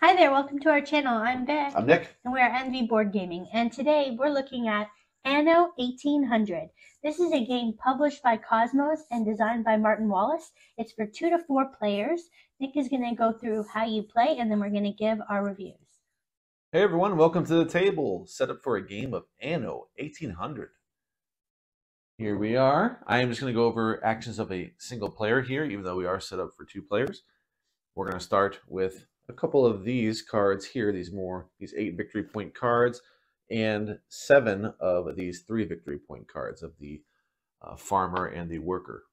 Hi there, welcome to our channel. I'm Beck. I'm Nick. And we're Envy Board Gaming. And today we're looking at Anno 1800. This is a game published by Cosmos and designed by Martin Wallace. It's for 2 to 4 players. Nick is going to go through how you play and then we're going to give our reviews. Hey everyone, welcome to the table. Set up for a game of Anno 1800. Here we are. I am just going to go over actions of a single player here, even though we are set up for 2 players. We're going to start with a couple of these cards here, these 8 victory point cards, and 7 of these 3 victory point cards of the farmer and the worker.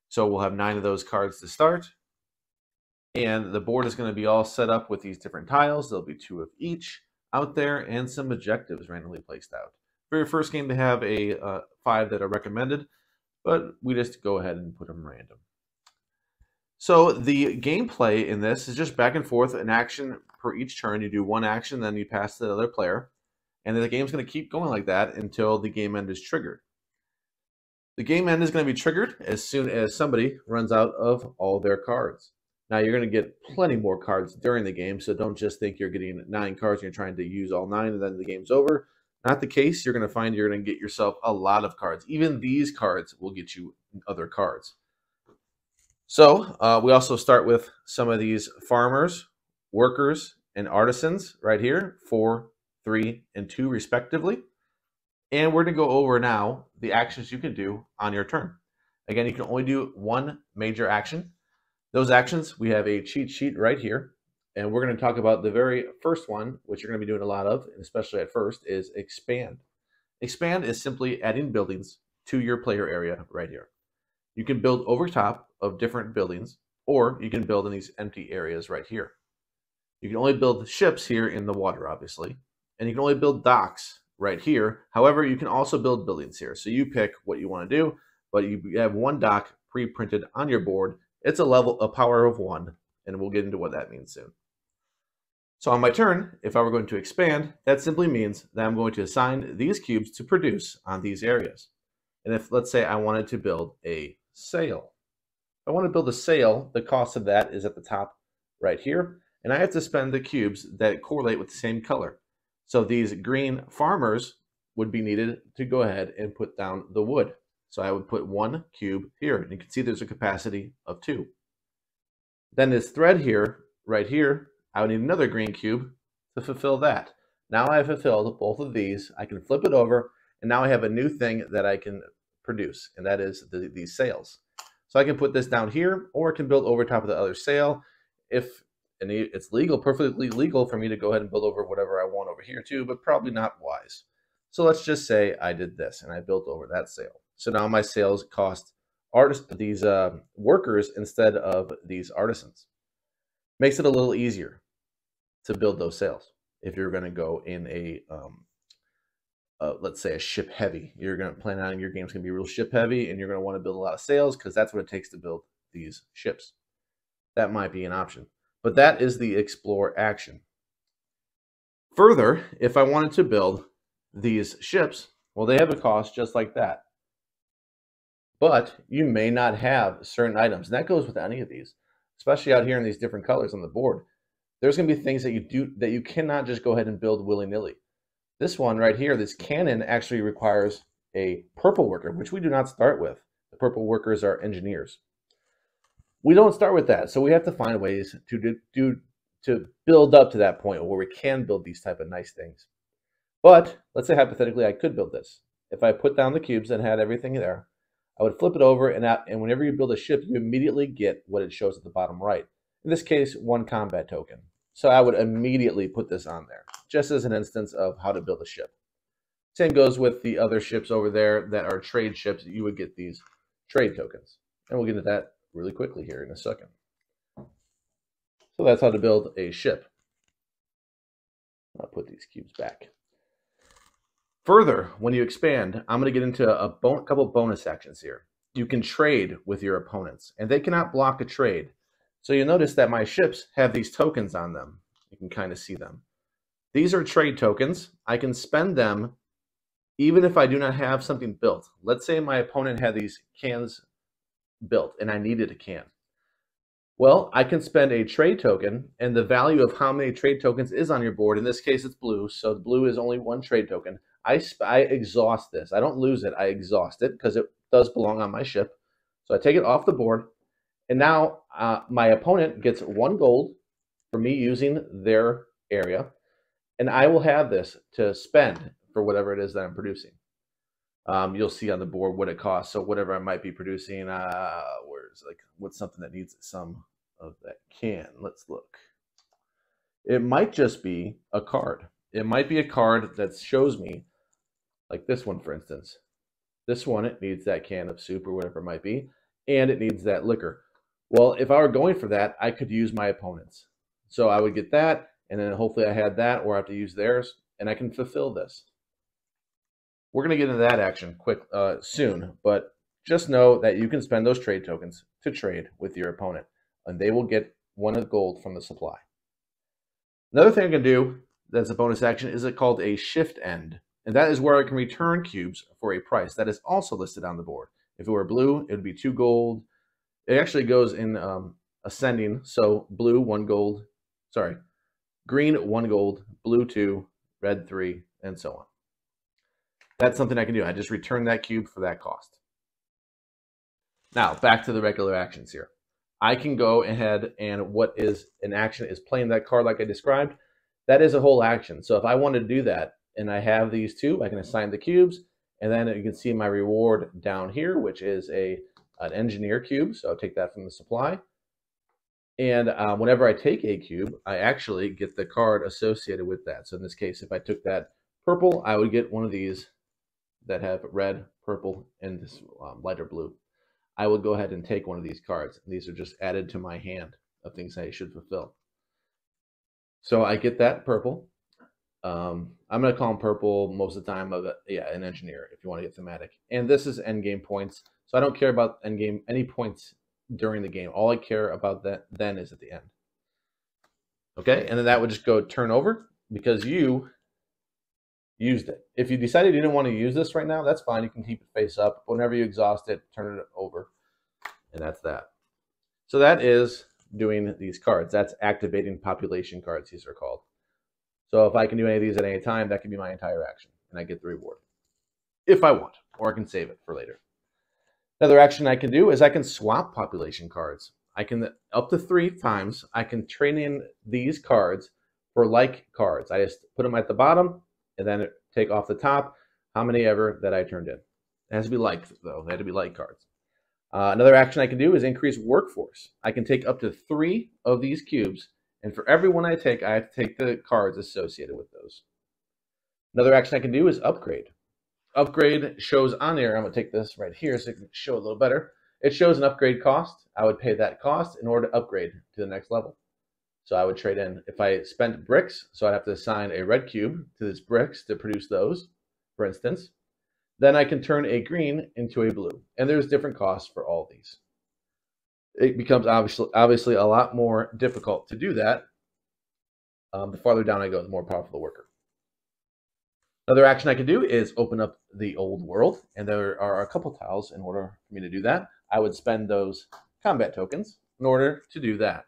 So we'll have 9 of those cards to start. And the board is going to be all set up with these different tiles. There'll be 2 of each out there and some objectives randomly placed out. For your first game, they have a 5 that are recommended, but we just go ahead and put them random. So the gameplay in this is just back and forth, an action per each turn. You do one action, then you pass to the other player. And then the game's going to keep going like that until the game end is triggered. The game end is going to be triggered as soon as somebody runs out of all their cards. Now, you're going to get plenty more cards during the game, so don't just think you're getting 9 cards and you're trying to use all 9 and then the game's over. Not the case. You're going to find you're going to get yourself a lot of cards. Even these cards will get you other cards. So we also start with some of these farmers, workers, and artisans right here, 4, 3, and 2 respectively. And we're going to go over now the actions you can do on your turn. Again, you can only do one major action. Those actions, we have a cheat sheet right here. And we're going to talk about the very first one, which you're going to be doing a lot of, and especially at first, is expand. Expand is simply adding buildings to your player area right here. You can build over top of different buildings, or you can build in these empty areas right here. You can only build ships here in the water, obviously, and you can only build docks right here. However, you can also build buildings here. So you pick what you want to do, but you have one dock pre-printed on your board. It's a power of 1, and we'll get into what that means soon. So on my turn, if I were going to expand, that simply means that I'm going to assign these cubes to produce on these areas. And if, let's say, I wanted to build a sail. If I want to build a sail, the cost of that is at the top right here. And I have to spend the cubes that correlate with the same color. So these green farmers would be needed to go ahead and put down the wood. So I would put 1 cube here. And you can see there's a capacity of 2. Then this thread here, right here, I would need another green cube to fulfill that. Now I have fulfilled both of these. I can flip it over, and now I have a new thing that I can produce, and that is these sails. So I can put this down here, or I can build over top of the other sail. And it's legal, perfectly legal for me to go ahead and build over whatever I want over here too, but probably not wise. So let's just say I did this, and I built over that sail. So now my sails cost these workers instead of these artisans. Makes it a little easier to build those sails if you're going to go in a let's say a ship heavy. You're going to plan on your game's going to be real ship heavy, and you're going to want to build a lot of sails because that's what it takes to build these ships. That might be an option, but that is the explore action. Further, if I wanted to build these ships, well, they have a cost just like that. But you may not have certain items, and that goes with any of these, especially out here in these different colors on the board. There's going to be things that you cannot just go ahead and build willy-nilly. This one right here, this cannon, actually requires a purple worker, which we do not start with. The purple workers are engineers. We don't start with that, so we have to find ways to build up to that point where we can build these type of nice things. But let's say hypothetically I could build this. If I put down the cubes and had everything there, I would flip it over, and whenever you build a ship, you immediately get what it shows at the bottom right. In this case, 1 combat token. So I would immediately put this on there, just as an instance of how to build a ship. Same goes with the other ships over there that are trade ships. You would get these trade tokens. And we'll get into that really quickly here in a second. So that's how to build a ship. I'll put these cubes back. Further, when you expand, I'm going to get into a couple bonus actions here. You can trade with your opponents, and they cannot block a trade. So you'll notice that my ships have these tokens on them. You can kind of see them. These are trade tokens. I can spend them even if I do not have something built. Let's say my opponent had these cans built and I needed a can. Well, I can spend a trade token, and the value of how many trade tokens is on your board. In this case, it's blue, so the blue is only one trade token. I exhaust this. I don't lose it. I exhaust it because it does belong on my ship. So I take it off the board, and now my opponent gets 1 gold for me using their area, and I will have this to spend for whatever it is that I'm producing. You'll see on the board what it costs. So whatever I might be producing, what's something that needs some of that can? Let's look. It might just be a card. It might be a card that shows me, like this one, for instance. This one, it needs that can of soup or whatever it might be, and it needs that liquor. Well, if I were going for that, I could use my opponent's. So I would get that, and then hopefully I had that, or I have to use theirs, and I can fulfill this. We're going to get into that action soon, but just know that you can spend those trade tokens to trade with your opponent, and they will get 1 of gold from the supply. Another thing I can do that's a bonus action is called a shift end, and that is where I can return cubes for a price. That is also listed on the board. If it were blue, it would be 2 gold. It actually goes in ascending, so blue 1 gold, sorry, green 1 gold, blue 2, red 3, and so on. That's something I can do. I just return that cube for that cost. Now, back to the regular actions here. I can go ahead and what is an action is playing that card like I described. That is a whole action. So if I want to do that and I have these two, I can assign the cubes, and then you can see my reward down here, which is an engineer cube. So I'll take that from the supply. And whenever I take a cube, I actually get the card associated with that. So in this case, if I took that purple, I would get one of these that have red, purple, and this lighter blue. I will go ahead and take one of these cards. These are just added to my hand of things I should fulfill. So I get that purple. I'm going to call them purple most of the time. An engineer, if you want to get thematic. And this is endgame points. So I don't care about endgame any points during the game. All I care about that then is at the end. Okay, and then that would just go turn over because you used it. If you decided you didn't want to use this right now, that's fine. You can keep it face up. Whenever you exhaust it, turn it over. And that's that. So that is doing these cards. That's activating population cards, these are called. So if I can do any of these at any time, that can be my entire action. And I get the reward. If I want. Or I can save it for later. Another action I can do is I can swap population cards. I can, up to 3 times, I can trade in these cards for like cards. I just put them at the bottom, and then take off the top how many ever that I turned in. It has to be like, though. They have to be like cards. Another action I can do is increase workforce. I can take up to 3 of these cubes, and for every one I take, I have to take the cards associated with those. Another action I can do is upgrade. Upgrade shows on here, I'm going to take this right here so it can show a little better. It shows an upgrade cost. I would pay that cost in order to upgrade to the next level. So I would trade in, if I spent bricks, so I'd have to assign a red cube to this bricks to produce those, for instance. Then I can turn a green into a blue. And there's different costs for all these. It becomes obviously a lot more difficult to do that. The farther down I go, the more powerful the worker. Another action I can do is open up the old world. And there are a couple tiles in order for me to do that. I would spend those combat tokens in order to do that.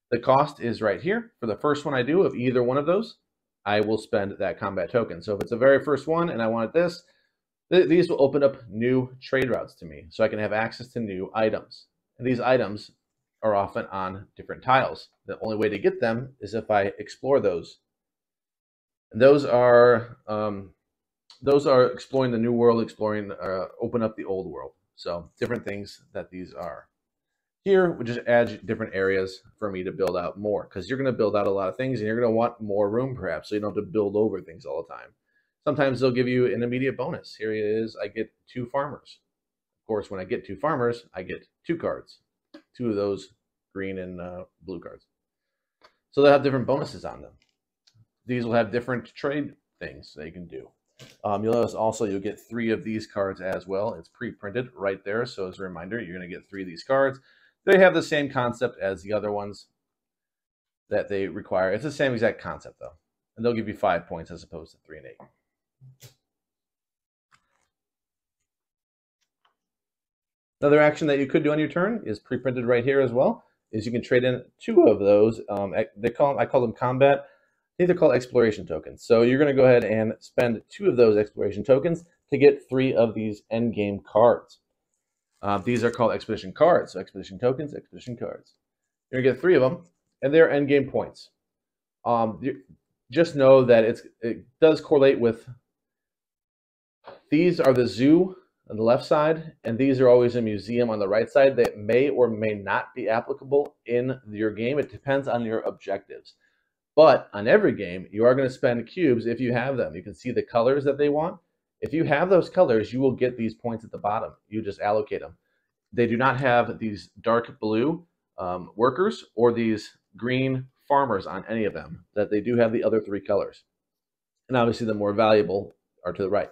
The cost is right here. For the first one I do of either one of those, I will spend that combat token. So if it's the very first one and I wanted this, these will open up new trade routes to me. So I can have access to new items. And these items are often on different tiles. The only way to get them is if I explore those. And those are exploring the new world, open up the old world. So different things that these are. Here, we just add different areas for me to build out more, because you're going to build out a lot of things and you're going to want more room perhaps, so you don't have to build over things all the time. Sometimes they'll give you an immediate bonus. Here it is, I get 2 farmers. Of course, when I get 2 farmers, I get 2 cards. 2 of those green and blue cards. So they'll have different bonuses on them. These will have different trade things that you can do. You'll notice also you'll get 3 of these cards as well. It's pre-printed right there, so as a reminder, you're going to get 3 of these cards. They have the same concept as the other ones that they require. It's the same exact concept, though. And they'll give you 5 points as opposed to 3 and 8. Another action that you could do on your turn is pre-printed right here as well. is you can trade in 2 of those. I call them combat. I think they're called exploration tokens. So you're going to go ahead and spend 2 of those exploration tokens to get 3 of these end game cards. These are called expedition cards. So expedition tokens, expedition cards. You're going to get 3 of them, and they're end game points. Just know that it does correlate with. These are the zoo on the left side, and these are always a museum on the right side that may or may not be applicable in your game. It depends on your objectives. But on every game, you are going to spend cubes if you have them. You can see the colors that they want. If you have those colors, you will get these points at the bottom. You just allocate them. They do not have these dark blue workers or these green farmers on any of them. That they do have the other 3 colors. And obviously the more valuable are to the right.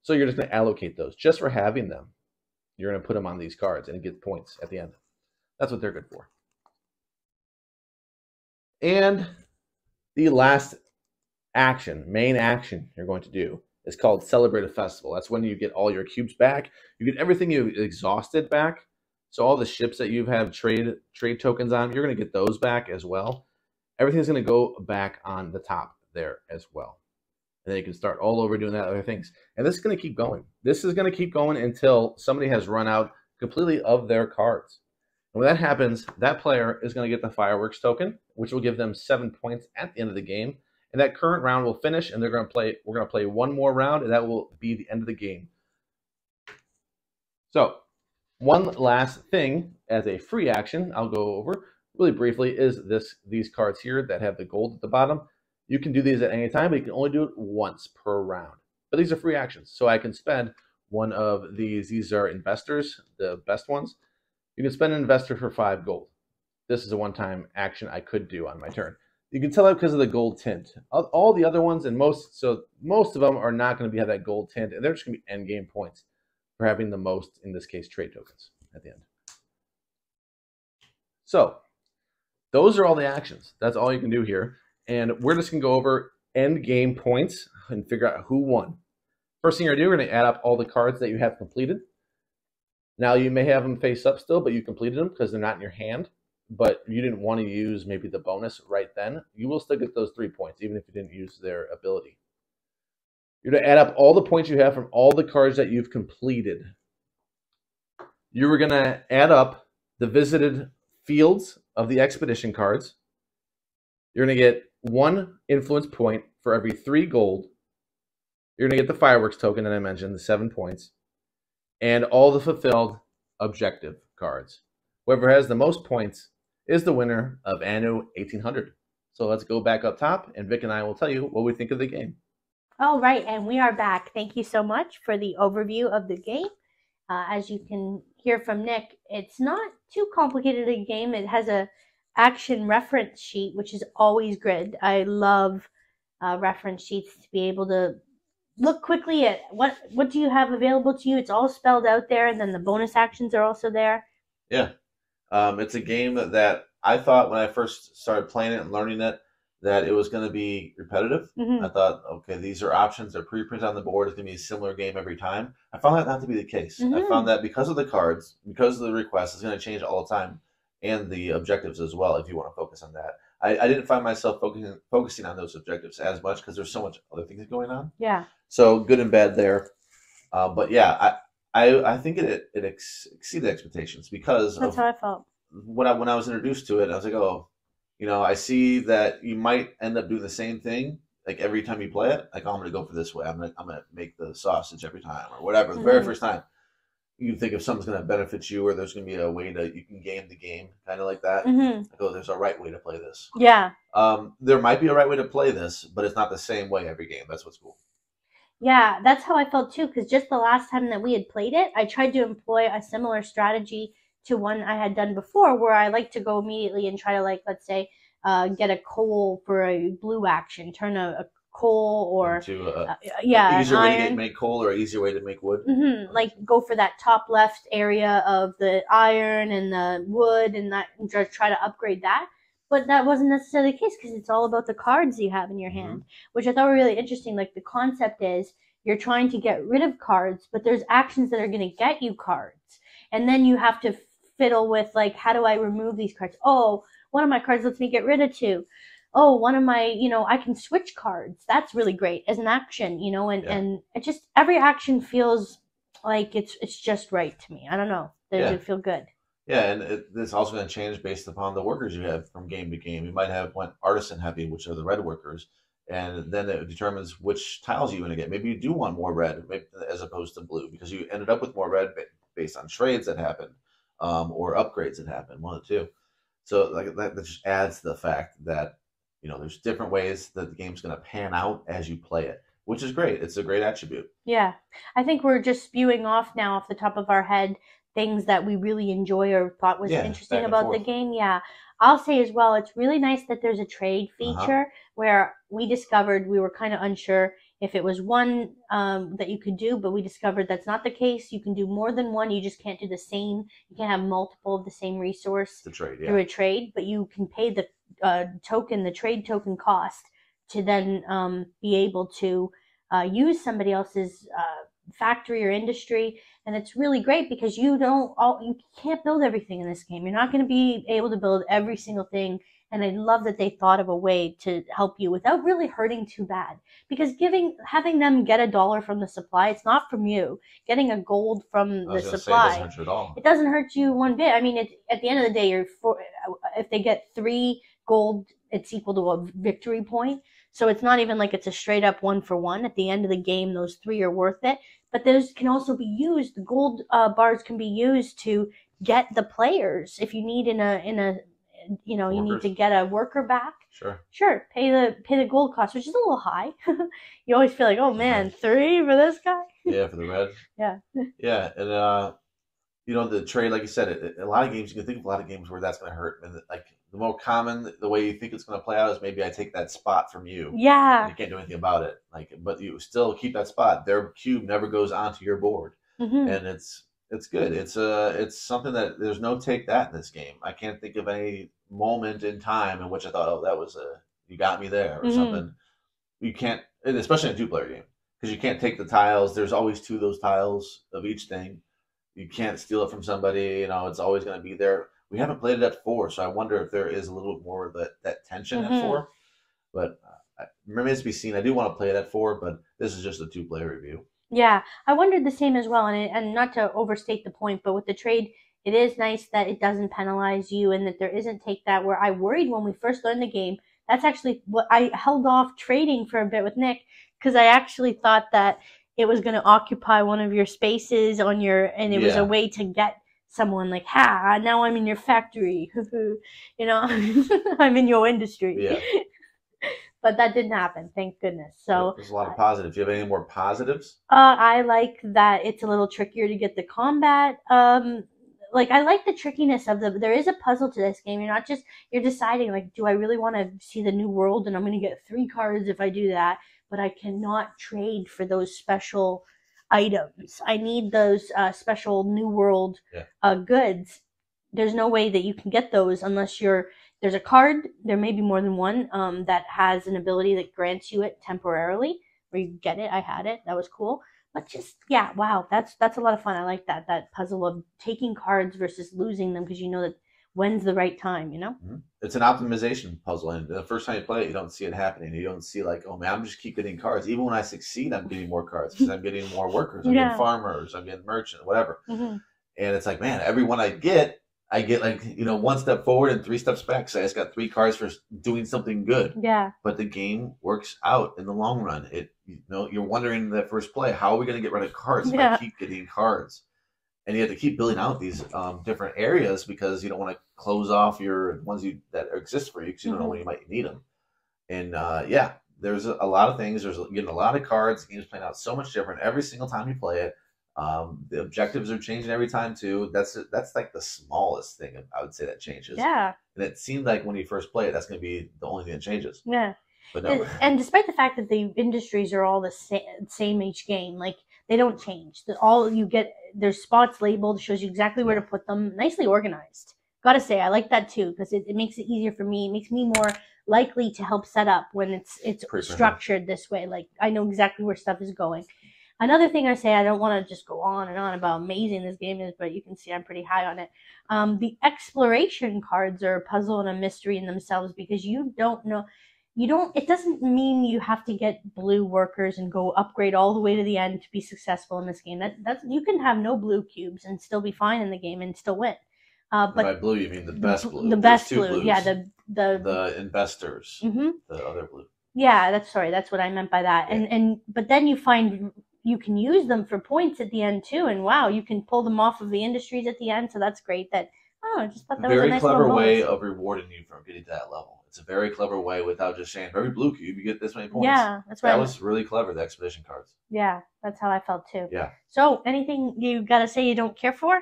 So you're just going to allocate those just for having them. You're going to put them on these cards and get points at the end. That's what they're good for. And the last action, main action you're going to do is called Celebrate a Festival. That's when you get all your cubes back. You get everything you've exhausted back. So all the ships that you've had trade tokens on, you're going to get those back as well. Everything's going to go back on the top there as well. And then you can start all over doing that other things. And this is going to keep going. This is going to keep going until somebody has run out completely of their cards. And when that happens, that player is going to get the fireworks token, which will give them 7 points at the end of the game. And that current round will finish, and we're going to play 1 more round, and that will be the end of the game. So, one last thing as a free action I'll go over really briefly is these cards here that have the gold at the bottom. You can do these at any time, but you can only do it once per round. But these are free actions, so I can spend one of these. These are investors, the best ones. You can spend an investor for 5 gold. This is a one-time action I could do on my turn. You can tell that because of the gold tint. All the other ones, and most of them are not going to have that gold tint, and they're just going to be end game points for having the most, in this case, trade tokens at the end. So those are all the actions. That's all you can do here. And we're just going to go over end game points and figure out who won. First thing you're going to do, we're going to add up all the cards that you have completed. Now, you may have them face up still, but you completed them because they're not in your hand. But you didn't want to use maybe the bonus right then. You will still get those 3 points, even if you didn't use their ability. You're going to add up all the points you have from all the cards that you've completed. You were going to add up the visited fields of the expedition cards. You're going to get 1 influence point for every 3 gold. You're going to get the fireworks token that I mentioned, the 7 points, and all the fulfilled objective cards. Whoever has the most points is the winner of Anno 1800. So let's go back up top, and Vic and I will tell you what we think of the game. All right, and we are back. Thank you so much for the overview of the game. As you can hear from Nick, it's not too complicated a game. It has a action reference sheet, which is always good. I love reference sheets to be able to look quickly at what do you have available to you. It's all spelled out there, and then the bonus actions are also there. Yeah. It's a game that I thought when I first started playing it and learning it, that it was going to be repetitive. Mm-hmm. I thought, okay, these are options. They're pre-printed on the board. It's going to be a similar game every time. I found that not to be the case. Mm-hmm. I found that because of the cards, because of the requests, it's going to change all the time, and the objectives as well, if you want to focus on that. I didn't find myself focusing on those objectives as much because there's so much other things going on. Yeah. So good and bad there. But yeah, I think it exceeded expectations because that's how I felt. When I was introduced to it, I was like, oh, I see that you might end up doing the same thing like every time you play it. Like, oh, I'm going to go for this way. I'm gonna make the sausage every time or whatever. The very first time, you think if something's going to benefit you or there's going to be a way you can game the game, kind of like that. Mm-hmm. Like, oh, there's a right way to play this. Yeah. There might be a right way to play this, but it's not the same way every game. That's what's cool. Yeah, that's how I felt too, because just the last time that we had played it, I tried to employ a similar strategy to one I had done before, where I like to go immediately and try to, like, let's say, get a coal for a blue action, turn a coal or into an easier iron. way to make coal or easier way to make wood. Mm-hmm. Like, go for that top left area of the iron and the wood, and just try to upgrade that. But that wasn't necessarily the case because it's all about the cards you have in your hand, which I thought were really interesting. Like, the concept is you're trying to get rid of cards, but there's actions that are going to get you cards. And then you have to fiddle with, like, how do I remove these cards? Oh, one of my cards lets me get rid of two. Oh, one of my, I can switch cards. That's really great as an action, and it just, every action feels like it's just right to me. I don't know. Does it feel good? Yeah, and it's also going to change based upon the workers you have from game to game. You might have one artisan heavy, which are the red workers, and then it determines which tiles you're going to get. Maybe you do want more red as opposed to blue because you ended up with more red based on trades that happened or upgrades that happened, one of the two. So like that just adds to the fact that there's different ways that the game's going to pan out as you play it, which is great. It's a great attribute. Yeah, I think we're just spewing off now off the top of our head things that we really enjoy or thought was interesting about the game. Yeah. I'll say as well, it's really nice that there's a trade feature where we discovered we were kind of unsure if it was one that you could do, but we discovered that's not the case. You can do more than one. You just can't do the same. You can't have multiple of the same resource through a trade, but you can pay the the trade token cost to then be able to use somebody else's factory or industry. And it's really great because you can't build everything in this game. You're not going to be able to build every single thing. And I love that they thought of a way to help you without really hurting too bad. Because having them get $1 from the supply, it's not from you. Getting a gold from the supply, it doesn't hurt you at all. It doesn't hurt you one bit. I mean, at the end of the day, if they get 3 gold, it's equal to a victory point. So it's not even like it's a straight up 1-for-1. At the end of the game, those 3 are worth it. But those can also be used. The gold bars can be used to get the players if you need you need to get a worker back. Sure. Pay the gold cost, which is a little high. You always feel like, oh man, 3 for this guy. Yeah, for the red. Yeah. Yeah, and the trade, like you said, a lot of games, you can think of a lot of games where that's going to hurt. And like the more common, the way you think it's going to play out is maybe I take that spot from you. Yeah. And you can't do anything about it. But you still keep that spot. Their cube never goes onto your board, and it's good. It's something that there's no take that in this game. I can't think of any moment in time in which I thought, oh, that was you got me there or something. You can't, especially in a 2-player game, because you can't take the tiles. There's always 2 of those tiles of each thing. You can't steal it from somebody. It's always going to be there. We haven't played it at 4, so I wonder if there is a little bit more of that tension at 4. But remains to be seen. I do want to play it at 4, but this is just a 2-player review. Yeah, I wondered the same as well, and not to overstate the point, but with the trade, it is nice that it doesn't penalize you and that there isn't take that, where I worried when we first learned the game. That's actually what I held off trading for a bit with Nick, because I actually thought that it was going to occupy one of your spaces and it was a way to get someone like, now I'm in your factory. I'm in your industry. Yeah. But that didn't happen, thank goodness. So there's a lot of positives. Do you have any more positives? I like that it's a little trickier to get the combat. I like the trickiness of there is a puzzle to this game. You're deciding, like, do I really want to see the new world, and I'm going to get 3 cards if I do that, but I cannot trade for those special items. I need those special new world goods. There's no way that you can get those unless there's a card, there may be more than one, that has an ability that grants you it temporarily, where you get it. I had it. That was cool. But wow, that's a lot of fun. I like that puzzle of taking cards versus losing them, because you know that when's the right time, It's an optimization puzzle, and the first time you play it, you don't see it happening. You don't see like, oh man, I'm just keep getting cards. Even when I succeed, I'm getting more cards because I'm getting more workers. I'm getting farmers. I'm getting merchant, whatever. And it's like, man, every one I get like, 1 step forward and 3 steps back. So I just got 3 cards for doing something good. Yeah. But the game works out in the long run. You're wondering in that first play, how are we going to get rid of cards if I keep getting cards? And you have to keep building out these different areas, because you don't want to close off your ones that exist for you, because you don't know when you might need them. And there's a lot of things. There's getting a lot of cards. The game's playing out so much different every single time you play it. The objectives are changing every time too. That's like the smallest thing I would say that changes. Yeah. And it seemed like when you first play it, that's going to be the only thing that changes. Yeah. But no. And despite the fact that the industries are all the same each game, like, they don't change. All you get, there's spots labeled, shows you exactly where to put them, nicely organized. Gotta say, I like that too, because it makes it easier for me. It makes me more likely to help set up when it's structured this way. Like, I know exactly where stuff is going. Another thing I say, I don't want to just go on and on about how amazing this game is, but you can see I'm pretty high on it. The exploration cards are a puzzle and a mystery in themselves because you don't know. It doesn't mean you have to get blue workers and go upgrade all the way to the end to be successful in this game. You can have no blue cubes and still be fine in the game and still win. But by blue, you mean the best blue. The best blue, blues. yeah. The investors, the other blue. Yeah, that's what I meant by that. Yeah. But then you find you can use them for points at the end too, and wow, you can pull them off of the industries at the end. So that's great. I just thought that was a nice very clever way of rewarding you from getting to that level. It's a very clever way without just saying, for every blue cube, you get this many points. Yeah, that's right. That was really clever, the expedition cards. Yeah, that's how I felt too. Yeah. So, anything you got to say you don't care for?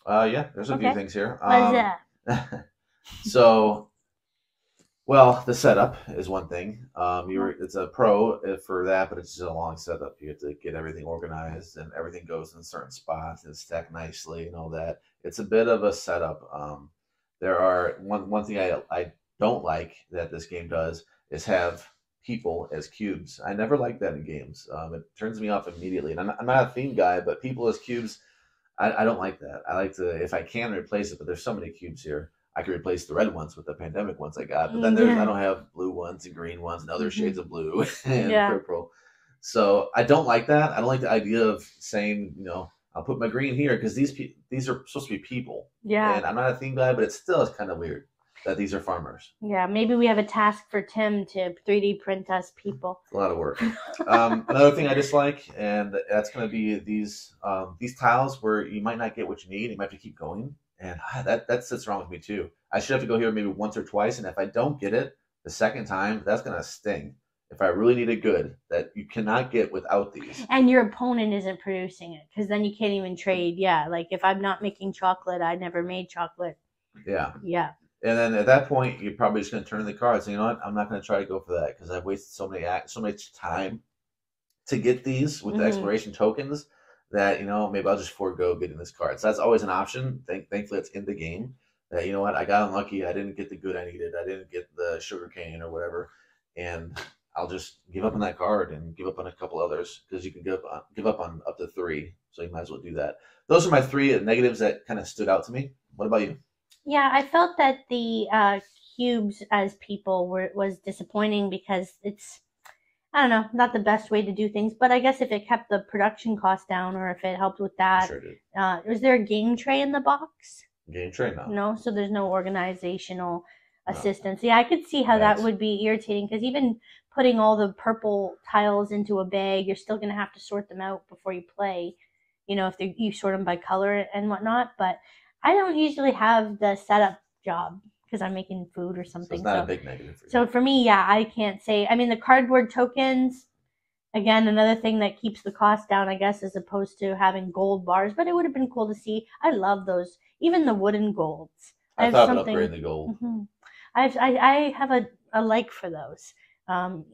Yeah, there's a few things here. What is that? So, well, the setup is one thing. It's a pro for that, but it's just a long setup. You have to get everything organized, and everything goes in certain spots and stacked nicely and all that. It's a bit of a setup. There are one thing I don't like that this game does is have people as cubes. I never like that in games. It turns me off immediately. And I'm not a theme guy, but people as cubes, I don't like that. I like to, if I can, replace it, but there's so many cubes here. I could replace the red ones with the pandemic ones I got, but then I don't have blue ones and green ones and other shades of blue and purple. So I don't like that. I don't like the idea of saying, I'll put my green here because these are supposed to be people. Yeah. And I'm not a theme guy, but it still is kind of weird that these are farmers. Yeah, maybe we have a task for Tim to 3D print us people. It's a lot of work. Another thing I dislike, and that's going to be these tiles where you might not get what you need. You might have to keep going. And that sits wrong with me too. I should have to go here maybe once or twice, and if I don't get it the second time, that's gonna sting. If I really need a good that you cannot get without these. And your opponent isn't producing it, because then you can't even trade. Yeah, like if I'm not making chocolate, I never made chocolate. Yeah. Yeah. And then at that point, you're probably just gonna turn the cards. And you know what? I'm not gonna try to go for that because I've wasted so much time to get these with the exploration tokens. That, maybe I'll just forego getting this card. So that's always an option. Thankfully, it's in the game. That, you know what, I got unlucky. I didn't get the good I needed. I didn't get the sugar cane or whatever. And I'll just give up on that card and give up on a couple others because you can give up on up to 3. So you might as well do that. Those are my 3 negatives that kind of stood out to me. What about you? Yeah, I felt that the cubes as people was disappointing because it's, I don't know, not the best way to do things, but I guess if it kept the production cost down or if it helped with that. Sure did. Was there a game tray in the box? Game tray, no. No, so there's no organizational assistance. Yeah, I could see how that would be irritating because even putting all the purple tiles into a bag, you're still going to have to sort them out before you play, if you sort them by color and whatnot. But I don't usually have the setup job because I'm making food or something. So it's not a big negative for you. So for me, yeah, I can't say. I mean, the cardboard tokens, again, another thing that keeps the cost down, I guess, as opposed to having gold bars. But it would have been cool to see. I love those, even the wooden golds. I thought about upgrading the gold. I have a like for those,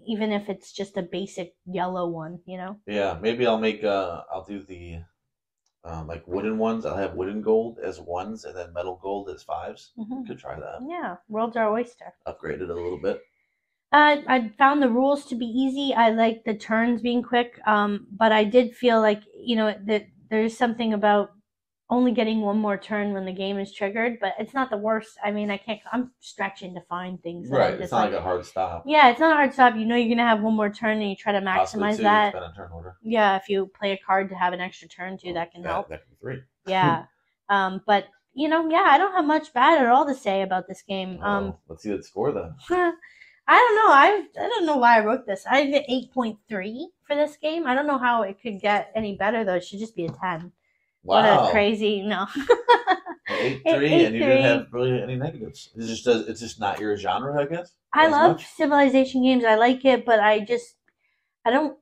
even if it's just a basic yellow one, Yeah, maybe I'll make. I'll do the. Like wooden ones, I'll have wooden gold as 1s and then metal gold as 5s. Could try that. Yeah, world's our oyster. Upgrade it a little bit. I found the rules to be easy. I like the turns being quick, but I did feel like, that there's something about only getting one more turn when the game is triggered, but it's not the worst. I mean, I'm stretching to find things. Right, it's not like a hard stop. Yeah, it's not a hard stop. You're going to have one more turn and you try to maximize that. Depend on turn order. Yeah, if you play a card to have an extra turn too, that can help. That can be 3. Yeah. But, I don't have much bad at all to say about this game. Let's see the score then. I don't know. I don't know why I wrote this. I did 8.3 for this game. I don't know how it could get any better, though. It should just be a 10. Wow. What a crazy, no. 8.3, and you didn't have really any negatives. It's just not your genre, I guess? I love civilization games. I like it, but I don't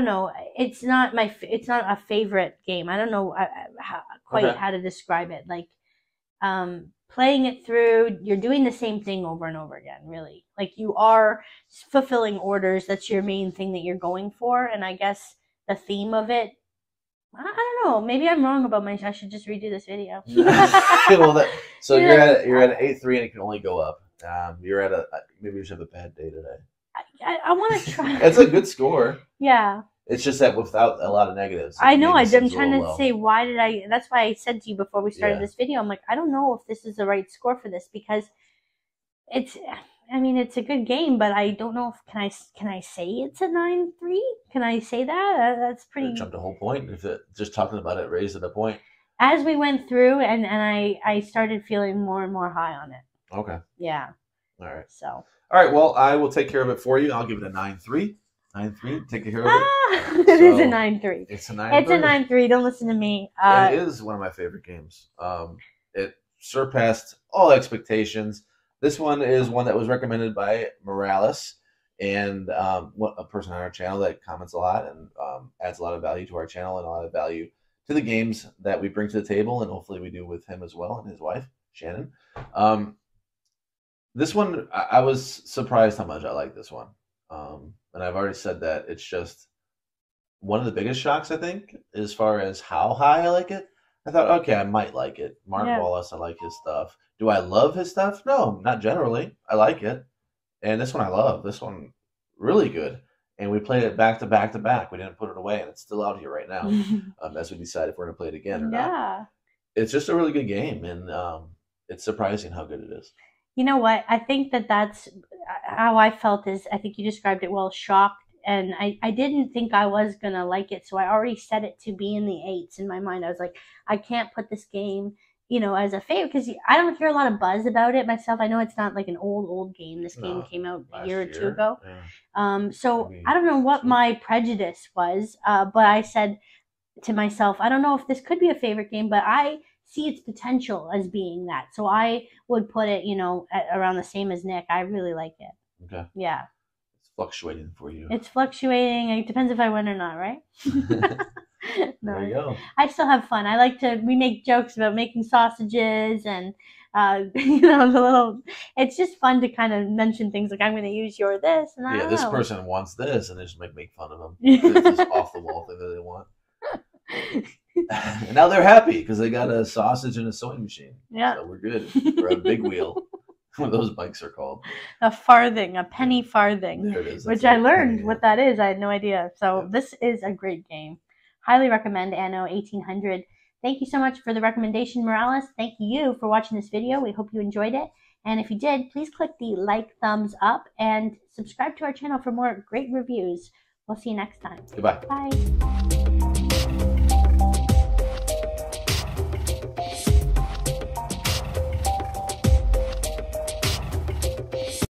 know. It's not a favorite game. I don't know how to describe it. Like, playing it through, you're doing the same thing over and over again, really. Like, you are fulfilling orders. That's your main thing that you're going for. And I guess the theme of it, I don't know. Maybe I'm wrong about I should just redo this video. Well, so you're at an 8.3 and it can only go up. You're at maybe you should have a bad day today. I want to try. It's a good score. Yeah. It's just that without a lot of negatives. I know. I'm trying to say, why did I? That's why I said to you before we started this video, I'm like, I don't know if this is the right score for this because it's. I mean, it's a good game, but I don't know if can I say it's a 9-3? Can I say that? That's pretty. Jumped a whole point. If just talking about it raised it a point. As we went through, and I started feeling more and more high on it. Okay. Yeah. All right. So. All right. Well, I will take care of it for you. I'll give it a 9-3. 9-3. Take care of it. It is a 9-3. It's a 9-3. It's a 9-3. Don't listen to me. It is one of my favorite games. It surpassed all expectations. This one is one that was recommended by Morales, and a person on our channel that comments a lot and adds a lot of value to our channel and a lot of value to the games that we bring to the table, and hopefully we do with him as well and his wife, Shannon. This one, I was surprised how much I like this one. And I've already said that it's just one of the biggest shocks, I think, as far as how high I like it. I thought, okay, I might like it. Martin Wallace, I like his stuff. Do I love his stuff? No, not generally. I like it. And this one I love. This one, really good. And we played it back to back to back. We didn't put it away, and it's still out here right now as we decide if we're going to play it again or not. It's just a really good game, and it's surprising how good it is. You know what? I think that's how I felt is, I think you described it well, shocked. And I didn't think I was going to like it. So I already set it to be in the 8s in my mind. I was like, I can't put this game, as a favorite because I don't hear a lot of buzz about it myself. I know it's not like an old game. This game came out a year or two ago. Yeah. So I don't know what my prejudice was, but I said to myself, I don't know if this could be a favorite game, but I see its potential as being that. So I would put it, at around the same as Nick. I really like it. Okay. Yeah. Fluctuating for you. It's fluctuating. It depends if I win or not, right? No, there you go. I still have fun. I like we make jokes about making sausages and, the little, it's just fun to kind of mention things like, I'm going to use your this. And I don't this know. person wants this, and they just make fun of them. It's just off the wall thing that they want. And now they're happy because they got a sausage and a sewing machine. Yeah. So we're good. We're a big wheel. What those bikes are called. A farthing, a penny farthing. There it is. Which I learned what that is. I had no idea. So this is a great game. Highly recommend Anno 1800. Thank you so much for the recommendation, Morales. Thank you for watching this video. We hope you enjoyed it. And if you did, please click the thumbs up, and subscribe to our channel for more great reviews. We'll see you next time. Goodbye. Bye.